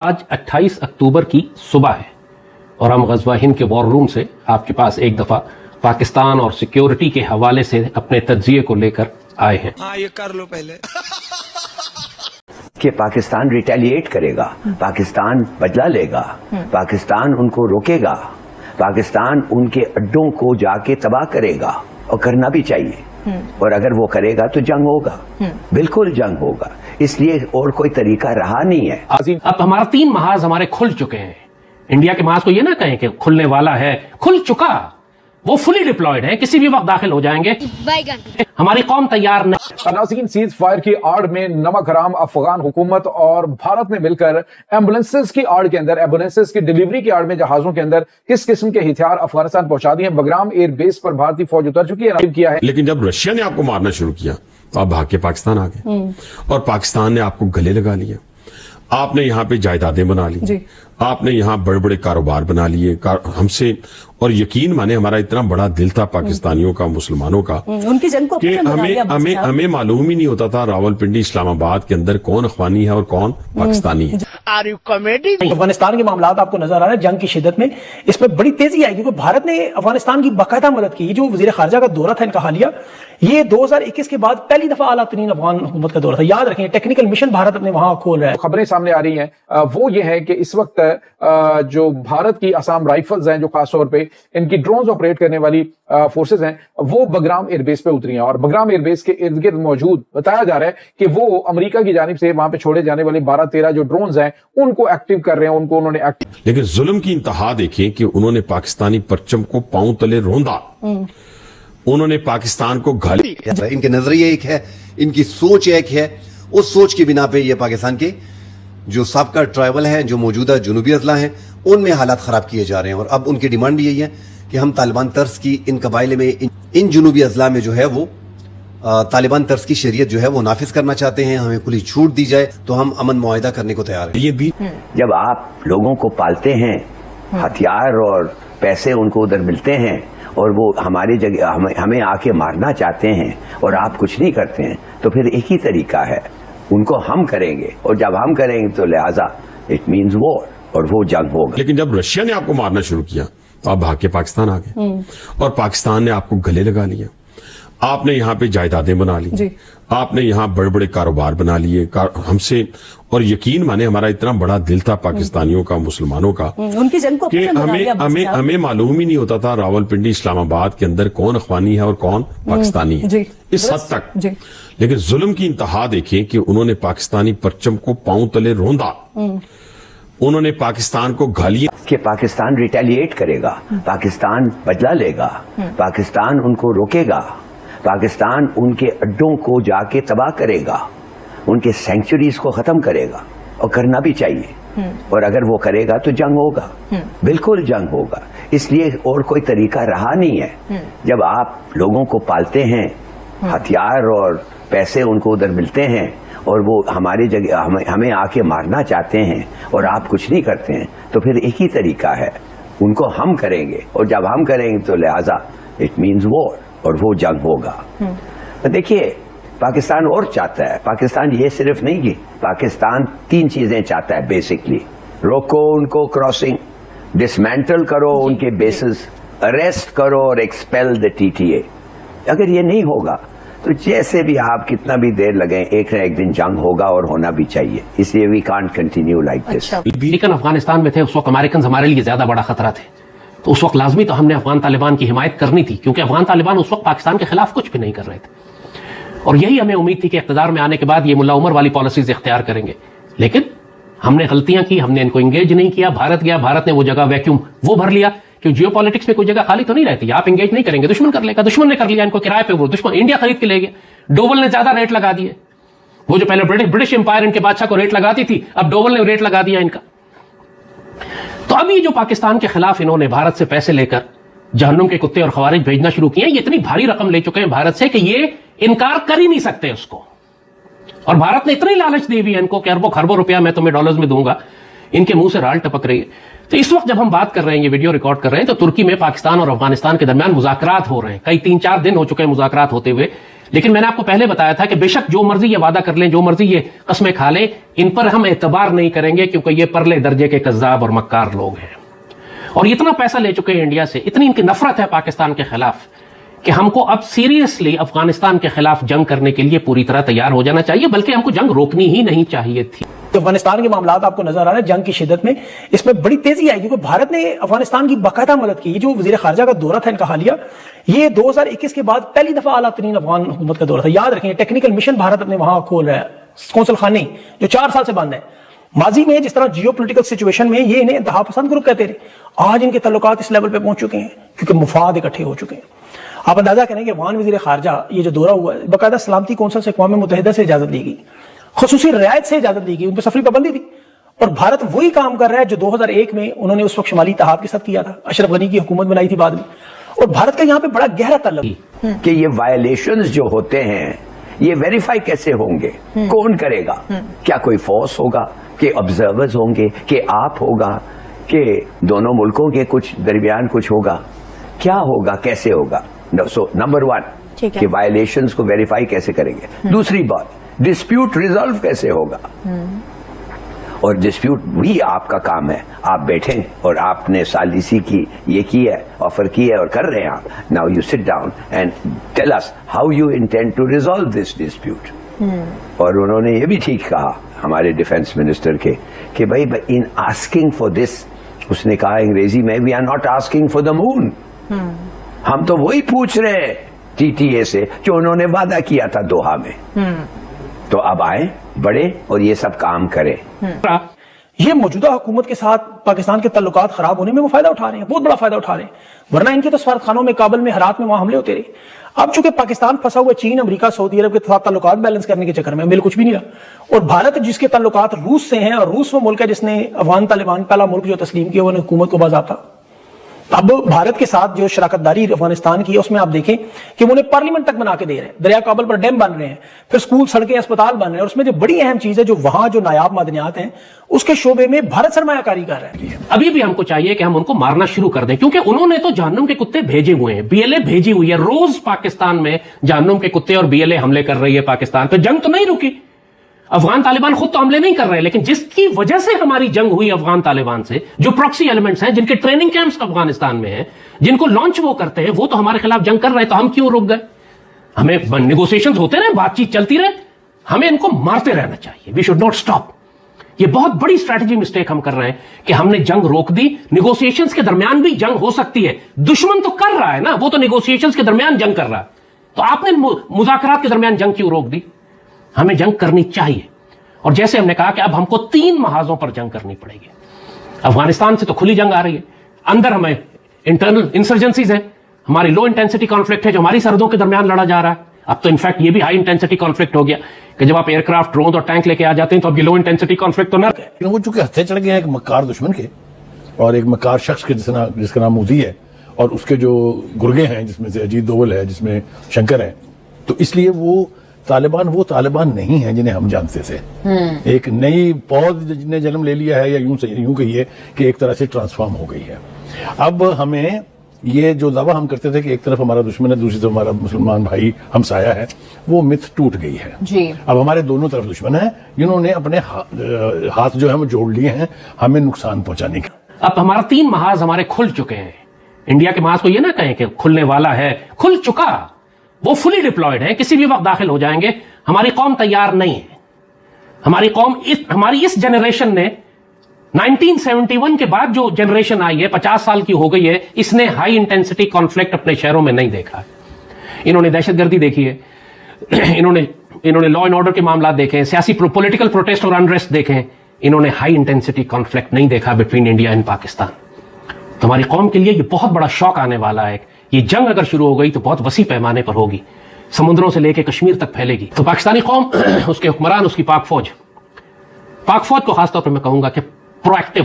آج 28 اکتوبر کی صبح ہے اور ہم غزوہ ہند کے وار روم سے آپ کے پاس ایک دفعہ پاکستان اور سیکیورٹی کے حوالے سے اپنے تجزیے کو لے کر آئے ہیں۔ یہ کر لو پہلے کہ پاکستان ریٹیلیٹ کرے گا، پاکستان بدلہ لے گا، پاکستان ان کو روکے گا، پاکستان ان کے اڈوں کو جا کے تباہ کرے گا، اور کرنا بھی چاہیے، اور اگر وہ کرے گا تو جنگ ہوگا، بالکل جنگ ہوگا، اس لیے اور کوئی طریقہ رہا نہیں ہے۔ اب ہمارا 3 محاذ ہمارے کھل چکے ہیں۔ انڈیا کے محاذ کو یہ نہ کہیں کہ کھلنے والا ہے، کھل چکا، وہ فلی ڈپلائیڈ ہے، کسی بھی وقت داخل ہو جائیں گے۔ ہماری قوم تیار نہیں۔ ناظرین، سیز فائر کی آڑ میں نمک حرام افغان حکومت اور بھارت نے مل کر ایمبولینسز کی آڑ کے اندر، ایمبولینسز کی ڈیلیوری کی آڑ میں جہازوں کے اندر کس قسم کے ہتھیار افغانستان پہنچا دیے ہیں۔ بگرام ایئر بیس پر بھارتی فوج اتر چکی ہے۔ لیکن جب رشیا نے آپ کو مارنا شروع کیا تو آپ بھاگ کے پاکستان آ گئے اور پاکستان نے آپ کو گلے لگا لیا۔ آپ نے یہاں پہ جائیدادیں بنا لی، آپ نے یہاں بڑے بڑے کاروبار بنا لیے ہم سے، اور یقین مانے ہمارا اتنا بڑا دل تھا پاکستانیوں کا، مسلمانوں کا، ان کی جنگ کو کہ ہمیں معلوم ہی نہیں ہوتا تھا راول پنڈی اسلام آباد کے اندر کون افغانی ہے اور کون پاکستانی ہے۔ افغانستان کے معاملات آپ کو نظر آ رہے ہیں جنگ کی شدت میں، اس میں بڑی تیزی آئی کیونکہ بھارت نے افغانستان کی باقاعدہ مدد کی۔ جو وزیر خارجہ کا دورہ تھا ان کا حالیہ، یہ 2021 کے بعد پہلی دفعہ اعلیٰ ترین افغان حکومت کا دورہ تھا۔ یاد رکھیں ٹیکنیکل مشن بھارت اپنے وہاں کھول رہا ہے۔ خبریں سامنے آ رہی ہیں وہ یہ ہے کہ اس وقت جو بھارت کی آسام رائفلز ہیں، جو خاص طور پہ ان کی ڈرونز آپریٹ کرنے والی فورسز ہیں، وہ بگرام ایئر بیس پہ اتری ہیں، اور بگرام ایئر بیس کے ارد گرد موجود بتایا جا رہا ہے کہ وہ امریکہ کی جانب سے وہاں پہ چھوڑے جانے والے 12-13 جو ڈرونز ہیں ان کو ایکٹیو کر رہے ہیں، ان کو انہوں نے ایکٹیو۔ لیکن ظلم کی انتہا دیکھیں کہ انہوں نے پاکستانی پرچم کو پاؤں تلے روندا، انہوں نے پاکستان کو گھالی۔ ان کے نظریہ ایک ہے، ان کی سوچ ایک ہے، اس سوچ کی بنا پہ یہ پاکستان کے جو سابقہ ٹرائبل ہیں، جو موجودہ جنوبی اضلاع ہیں، ان میں حالات خراب کیے جا رہے ہیں، اور اب ان کی ڈیمانڈ بھی یہی ہے کہ ہم طالبان طرز کی ان قبائل میں، ان جنوبی اضلاع میں جو ہے وہ طالبان طرز کی شریعت جو ہے وہ نافذ کرنا چاہتے ہیں، ہمیں کھلی چھوٹ دی جائے تو ہم امن معاہدہ کرنے کو تیار ہیں۔ یہ بھی جب آپ لوگوں کو پالتے ہیں، ہتھیار اور پیسے ان کو ادھر ملتے ہیں، اور وہ ہماری جگہ ہمیں آ کے مارنا چاہتے ہیں، اور آپ کچھ نہیں کرتے ہیں، تو پھر ایک ہی طریقہ ہے، ان کو ہم کریں گے، اور جب ہم کریں گے تو لہٰذا اٹ مینز وار، اور وہ جنگ ہوگا۔ لیکن جب رشیا نے آپ کو مارنا شروع کیا تو آپ بھاگ کے پاکستان آ گئے اور پاکستان نے آپ کو گلے لگا لیا۔ آپ نے یہاں پہ جائیدادیں بنا لی، آپ نے یہاں بڑے بڑے کاروبار بنا لیے ہم سے، اور یقین مانے ہمارا اتنا بڑا دل تھا پاکستانیوں کا، مسلمانوں کا، ان کی جنگ کو کہ ہمیں معلوم ہی نہیں ہوتا تھا راول پنڈی اسلام آباد کے اندر کون افغانی ہے اور کون پاکستانی ہے، اس حد تک۔ لیکن ظلم کی انتہا دیکھیں کہ انہوں نے پاکستانی پرچم کو پاؤں تلے روندا، انہوں نے پاکستان کو گھالی۔ کہ پاکستان ریٹیلیٹ کرے گا، پاکستان بدلہ لے گا، پاکستان ان کو روکے گا، پاکستان ان کے اڈوں کو جا کے تباہ کرے گا، ان کے سینکچوریز کو ختم کرے گا، اور کرنا بھی چاہیے، اور اگر وہ کرے گا تو جنگ ہوگا، بالکل جنگ ہوگا، اس لیے اور کوئی طریقہ رہا نہیں ہے۔ جب آپ لوگوں کو پالتے ہیں، ہتھیار اور پیسے ان کو ادھر ملتے ہیں، اور وہ ہماری جگہ ہمیں آ کے مارنا چاہتے ہیں، اور آپ کچھ نہیں کرتے ہیں، تو پھر ایک ہی طریقہ ہے، ان کو ہم کریں گے، اور جب ہم کریں گے تو لہٰذا اٹ مینز وار، اور وہ جنگ ہوگا۔ دیکھیے پاکستان اور چاہتا ہے، پاکستان یہ صرف نہیں کہ پاکستان 3 چیزیں چاہتا ہے بیسکلی: روکو ان کو کراسنگ، ڈسمینٹل کرو ان کے بیسز، اریسٹ کرو اور ایکسپیل دا TTA۔ اگر یہ نہیں ہوگا تو جیسے بھی آپ کتنا بھی دیر لگیں، ایک نہ ایک دن جنگ ہوگا، اور ہونا بھی چاہیے، اس لیے we can't continue like this. لیکن افغانستان میں تھے اس وقت امریکنز ہمارے لیے زیادہ بڑا خطرہ تھے، تو اس وقت لازمی تو ہم نے افغان طالبان کی حمایت کرنی تھی، کیونکہ افغان طالبان اس وقت پاکستان کے خلاف کچھ بھی نہیں کر رہے تھے، اور یہی ہمیں امید تھی کہ اقتدار میں آنے کے بعد یہ ملا عمر والی پالیسیز اختیار کریں گے۔ لیکن ہم نے غلطیاں کی، ہم نے ان کو انگیج نہیں کیا۔ بھارت گیا، بھارت نے وہ جگہ ویکیوم وہ بھر لیا، کہ جیو پالیٹکس میں کوئی جگہ خالی تو نہیں رہتی، آپ انگیج نہیں کریں گے دشمن کر لے گا، دشمن نے کر لیا ان کو کرائے پہ، وہ دشمن انڈیا خرید کے لے گیا، ڈوول نے زیادہ ریٹ لگا دیے، وہ جو پہلے برٹش امپائر ان کے بادشاہ کو ریٹ لگاتی تھی، اب ڈوول نے ریٹ لگا دیا ان کا۔ تو ابھی جو پاکستان کے خلاف انہوں نے بھارت سے پیسے لے کر جہنم کے کتے اور خوارج بھیجنا شروع کیے ہیں، یہ اتنی بھاری رقم لے چکے ہیں بھارت سے کہ یہ انکار کر ہی نہیں سکتے اس کو، اور بھارت نے اتنی لالچ دی ہوئی ہے ان کو کہ اربوں خربوں روپیہ میں تمہیں ڈالرز میں دوں گا، ان کے منہ سے رال ٹپک رہی ہے۔ تو اس وقت جب ہم بات کر رہے ہیں، یہ ویڈیو ریکارڈ کر رہے ہیں، تو ترکی میں پاکستان اور افغانستان کے درمیان مذاکرات ہو رہے ہیں، کئی 3-4 دن ہو چکے ہیں مذاکرات ہوتے ہوئے، لیکن میں نے آپ کو پہلے بتایا تھا کہ بے شک جو مرضی یہ وعدہ کر لیں، جو مرضی یہ قسمیں کھا لیں، ان پر ہم اعتبار نہیں کریں گے، کیونکہ یہ پرلے درجے کے کذاب اور مکار لوگ ہیں، اور اتنا پیسہ لے چکے ہیں انڈیا سے، اتنی ان کی نفرت ہے پاکستان کے خلاف کہ ہم کو اب سیریسلی افغانستان کے خلاف جنگ کرنے کے لیے پوری طرح تیار ہو جانا چاہیے، بلکہ ہم کو جنگ روکنی ہی نہیں چاہیے تھی۔ افغانستان کے معاملات آپ کو نظر آ رہے ہیں جنگ کی شدت میں، اس میں بڑی تیزی آئی، کیونکہ بھارت نے افغانستان کی باقاعدہ مدد کی۔ یہ جو وزیر خارجہ کا دورہ تھا ان کا حالیہ، یہ 2021 کے بعد پہلی دفعہ اعلیٰ ترین افغان حکومت کا دورہ تھا۔ یاد رکھیں ٹیکنیکل مشن بھارت اپنے وہاں کھول رہا ہے، قونصل خانے جو 4 سال سے بند ہے۔ ماضی میں جس طرح جیو پولیٹیکل سچویشن میں یہ انہیں انتہا پسند گروپ کہتے رہے، آج ان کے تعلقات اس لیول پہ پہنچ چکے ہیں کیونکہ مفاد اکٹھے ہو چکے ہیں۔ آپ اندازہ کریں کہ افغان وزیر خارجہ یہ جو دورہ ہوا ہے، باقاعدہ سلامتی کونسل سے اقوام متحدہ سے اجازت لی گئی، خصوصی رعایت سے اجازت دی گئی، ان پہ سفری پابندی تھی، اور بھارت وہی کام کر رہا ہے جو 2001 میں انہوں نے اس وقت شمالی اتحاد کے ساتھ کیا تھا، اشرف غنی کی حکومت بنائی تھی بعد میں، اور بھارت کا یہاں پہ بڑا گہرا تعلق کہ یہ وائلیشنز جو ہوتے ہیں یہ ویریفائی کیسے ہوں گے، کون کرے گا؟ کیا کوئی فورس ہوگا کہ آبزرورز ہوں گے کہ آپ ہوگا کہ دونوں ملکوں کے کچھ درمیان کچھ ہوگا؟ کیا ہوگا، کیسے ہوگا؟ سو نمبر 1 کہ وائلیشنز کو ویریفائی کیسے کریں گے۔ دوسری بات، ڈسپیوٹ ریزالو کیسے ہوگا؟ اور ڈسپیوٹ بھی آپ کا کام ہے، آپ بیٹھیں اور آپ نے سالسی کی یہ کی ہے، آفر کی ہے اور کر رہے ہیں آپ، now you sit down and tell us how you intend to resolve this dispute. اور انہوں نے یہ بھی ٹھیک کہا ہمارے ڈیفنس منسٹر کے کہ بھائی ان آسکنگ فار دس، اس نے کہا انگریزی میں، we are not asking for the moon, ہم تو وہی پوچھ رہے ہیں ٹی ٹی اے سے جو انہوں نے وعدہ کیا تھا دوحہ میں، تو اب آئیں بڑے اور یہ سب کام کریں۔ یہ موجودہ حکومت کے ساتھ پاکستان کے تعلقات خراب ہونے میں وہ فائدہ اٹھا رہے ہیں، بہت بڑا فائدہ اٹھا رہے ہیں، ورنہ ان کے تو سفارتخانوں میں، کابل میں، ہرات میں وہاں حملے ہوتے رہے۔ اب چونکہ پاکستان پھنسا ہوا چین، امریکہ، سعودی عرب کے ساتھ تعلقات بیلنس کرنے کے چکر میں مل کچھ بھی نہیں رہا، اور بھارت جس کے تعلقات روس سے ہیں، اور روس وہ ملک ہے جس نے افغان طالبان پہلا ملک جو تسلیم کیا وہ نے حکومت کو باضابطہ۔ اب بھارت کے ساتھ جو شراکت داری افغانستان کی ہے اس میں آپ دیکھیں کہ وہ انہیں پارلیمنٹ تک بنا کے دے رہے ہیں، دریا کابل پر ڈیم بن رہے ہیں، پھر سکول، سڑکیں، اسپتال بن رہے ہیں، اور اس میں جو بڑی اہم چیز ہے جو وہاں جو نایاب معدنیات ہیں اس کے شعبے میں بھارت سرمایہ کاری کر رہا ہے۔ ابھی بھی ہم کو چاہیے کہ ہم ان کو مارنا شروع کر دیں، کیونکہ انہوں نے تو جہنم کے کتے بھیجے ہوئے ہیں، بی ایل اے بھیجی ہوئی ہے، روز پاکستان میں جہنم کے کتے اور بی ایل اے حملے کر رہی ہے پاکستان پہ، جنگ تو نہیں رکی، افغان طالبان خود تو حملے نہیں کر رہے، لیکن جس کی وجہ سے ہماری جنگ ہوئی افغان طالبان سے، جو پراکسی ایلیمنٹس ہیں، جن کے ٹریننگ کیمپس افغانستان میں ہیں، جن کو لانچ وہ کرتے ہیں، وہ تو ہمارے خلاف جنگ کر رہے ہیں، تو ہم کیوں رک گئے؟ ہمیں نیگوسیشنز ہوتے رہے، بات چیت چلتی رہے، ہمیں ان کو مارتے رہنا چاہیے، وی شوڈ ناٹ اسٹاپ۔ یہ بہت بڑی اسٹریٹجی مسٹیک ہم کر رہے ہیں کہ ہم نے جنگ روک دی، نیگوسیشنز کے درمیان بھی جنگ ہو سکتی ہے، دشمن تو کر رہا ہے نا، وہ تو نیگوسیشنز کے درمیان جنگ کر رہا ہے، تو آپ نے مذاکرات کے درمیان جنگ کیوں روک دی؟ ہمیں جنگ کرنی چاہیے، اور جیسے ہم نے کہا کہ اب ہم کو 3 محاذوں پر جنگ کرنی پڑے گی۔ افغانستان سے تو کھلی جنگ آ رہی ہے، اندر ہمیں انٹرنل انسرجنسیز ہیں، ہماری لو انٹینسٹی کانفلکٹ ہے جو ہماری سرحدوں کے درمیان لڑا جا رہا ہے، اب تو انفیکٹ یہ بھی ہائی انٹینسٹی کانفلکٹ ہو گیا کہ جب آپ ایئر کرافٹ، ڈرون اور ٹینک لے کے آ جاتے ہیں تو اب یہ لو انٹینسٹی کانفلکٹ تو نہ ہے۔ وہ چونکہ ہتھے چڑھ گئے ہیں ایک مکار دشمن کے اور ایک مکار شخص کے جس کا نام مودی ہے، اور اس کے جو گرگے ہیں جس میں سے اجیت دوول ہے، جس میں شنکر ہے، تو اس لیے وہ طالبان نہیں ہیں جنہیں ہم جانتے تھے۔ ایک نئی پود جس نے جنم لے لیا ہے، یا یوں کہیے کہ ایک طرح سے ٹرانسفارم ہو گئی ہے۔ اب ہمیں یہ جو دعویٰ ہم کرتے تھے کہ ایک طرف ہمارا دشمن ہے، دوسری طرف ہمارا مسلمان بھائی ہمسایہ ہے، وہ مت ٹوٹ گئی ہے۔ اب ہمارے دونوں طرف دشمن ہیں جنہوں نے اپنے ہاتھ جو ہے وہ جوڑ لیے ہیں ہمیں نقصان پہنچانے کا۔ اب ہمارا 3 محاذ ہمارے کھل چکے ہیں، انڈیا کے محاذ کو یہ نہ کہیں کہ کھلنے والا ہے، کھل چکا، وہ فلی ڈپلائیڈ ہے، کسی بھی وقت داخل ہو جائیں گے۔ ہماری قوم تیار نہیں ہے، ہماری اس جنریشن نے 1971 کے بعد جو جنریشن آئی ہے، 50 سال کی ہو گئی ہے، اس نے ہائی انٹینسٹی کانفلکٹ اپنے شہروں میں نہیں دیکھا ہے۔ انہوں نے دہشت گردی دیکھی ہے، انہوں نے لا اینڈ آرڈر کے معاملات دیکھے ہیں، سیاسی پولیٹیکل پروٹیسٹ اور انریسٹ دیکھے، انہوں نے ہائی انٹینسٹی کانفلکٹ نہیں دیکھا بٹوین انڈیا اینڈ پاکستان۔ تو ہماری قوم کے لیے یہ بہت بڑا شوق آنے والا ہے، یہ جنگ اگر شروع ہو گئی تو بہت وسیع پیمانے پر ہوگی، سمندروں سے لے کے کشمیر تک پھیلے گی۔ تو پاکستانی قوم، اس کے حکمران، اس کی پاک فوج کو خاص طور پر میں کہوں گا کہ پرو ایکٹیو